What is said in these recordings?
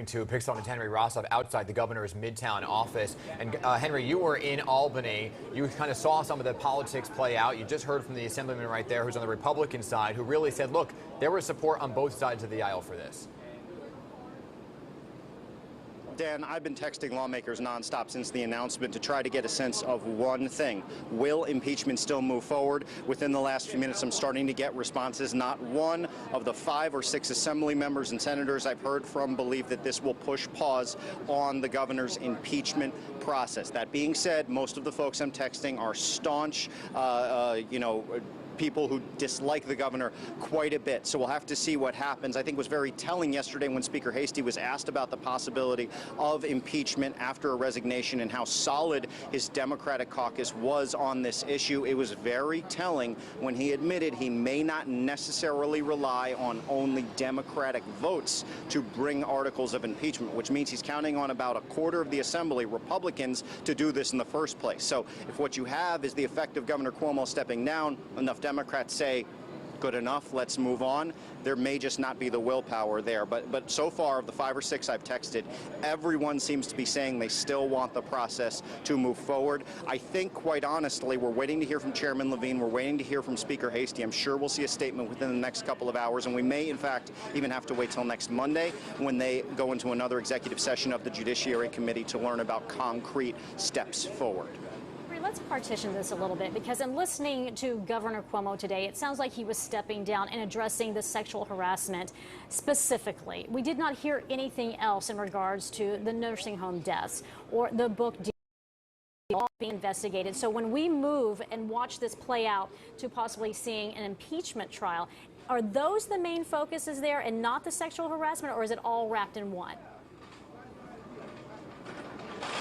To Pixel and Henry Rossoff outside the governor's Midtown office. And Henry, you were in Albany. You kind of saw some of the politics play out. You just heard from the assemblyman right there who's on the Republican side who really said, look, there was support on both sides of the aisle for this. Dan, I've been texting lawmakers nonstop since the announcement to try to get a sense of one thing. Will impeachment still move forward? Within the last few minutes, I'm starting to get responses. Not one of the 5 or 6 assembly members and senators I've heard from believe that this will push pause on the governor's impeachment process. That being said, most of the folks I'm texting are staunch, people who dislike the governor quite a bit. So we'll have to see what happens. I think it was very telling yesterday when Speaker Hastie was asked about the possibility of impeachment after a resignation and how solid his Democratic caucus was on this issue. It was very telling when he admitted he may not necessarily rely on only Democratic votes to bring articles of impeachment, which means he's counting on about a quarter of the Assembly, Republicans, to do this in the first place. So if what you have is the effect of Governor Cuomo stepping down, enough Democrats say, good enough, let's move on. There may just not be the willpower there. But so far, of the 5 or 6 I've texted, everyone seems to be saying they still want the process to move forward. I think, quite honestly, we're waiting to hear from Chairman Levine. We're waiting to hear from Speaker Hastie. I'm sure we'll see a statement within the next couple of hours, and we may, in fact, even have to wait till next Monday when they go into another executive session of the Judiciary Committee to learn about concrete steps forward. Let's partition this a little bit, because in listening to Governor Cuomo today, it sounds like he was stepping down and addressing the sexual harassment specifically. We did not hear anything else in regards to the nursing home deaths or the book deal all being investigated. So when we move and watch this play out to possibly seeing an impeachment trial, are those the main focuses there and not the sexual harassment, or is it all wrapped in one?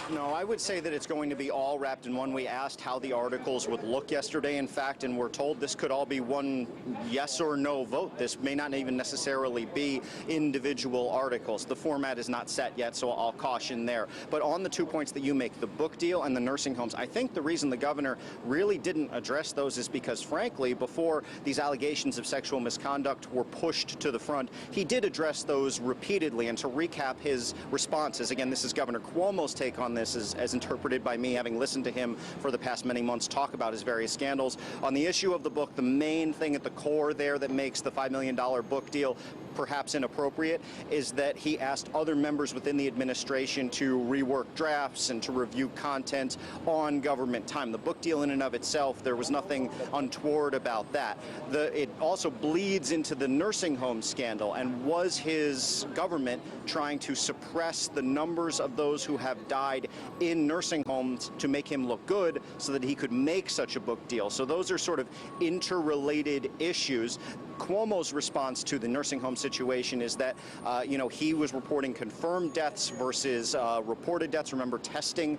No, I would say that it's going to be all wrapped in one. We asked how the articles would look yesterday, in fact, and we're told this could all be one yes or no vote. This may not even necessarily be individual articles. The format is not set yet, so I'll caution there. But on the 2 points that you make, the book deal and the nursing homes, I think the reason the governor really didn't address those is because, frankly, before these allegations of sexual misconduct were pushed to the front, he did address those repeatedly. And to recap his responses, again, this is Governor Cuomo's take on this as interpreted by me, having listened to him for the past many months talk about his various scandals. On the issue of the book, the main thing at the core there that makes the $5 million book deal perhaps inappropriate is that he asked other members within the administration to rework drafts and to review content on government time. The book deal in and of itself, there was nothing untoward about that. It also bleeds into the nursing home scandal, and was his government trying to suppress the numbers of those who have died in nursing homes to make him look good so that he could make such a book deal? So those are sort of interrelated issues. Cuomo's response to the nursing home situation is that, he was reporting confirmed deaths versus reported deaths. Remember, testing,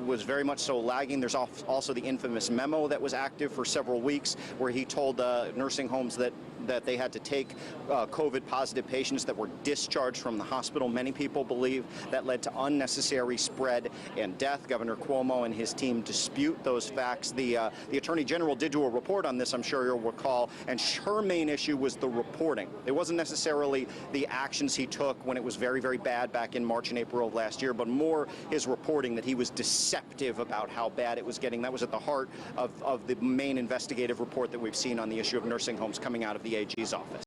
was very much so lagging. There's also the infamous memo that was active for several weeks where he told nursing homes that they had to take COVID-positive patients that were discharged from the hospital. Many people believe that led to unnecessary spread and death. Governor Cuomo and his team dispute those facts. The Attorney General did do a report on this, I'm sure you'll recall, and her main issue was the reporting. It wasn't necessarily the actions he took when it was very, very bad back in March and April of last year, but more his reporting, that he was deceptive about how bad it was getting. That was at the heart of the main investigative report that we've seen on the issue of nursing homes coming out of the AG's office.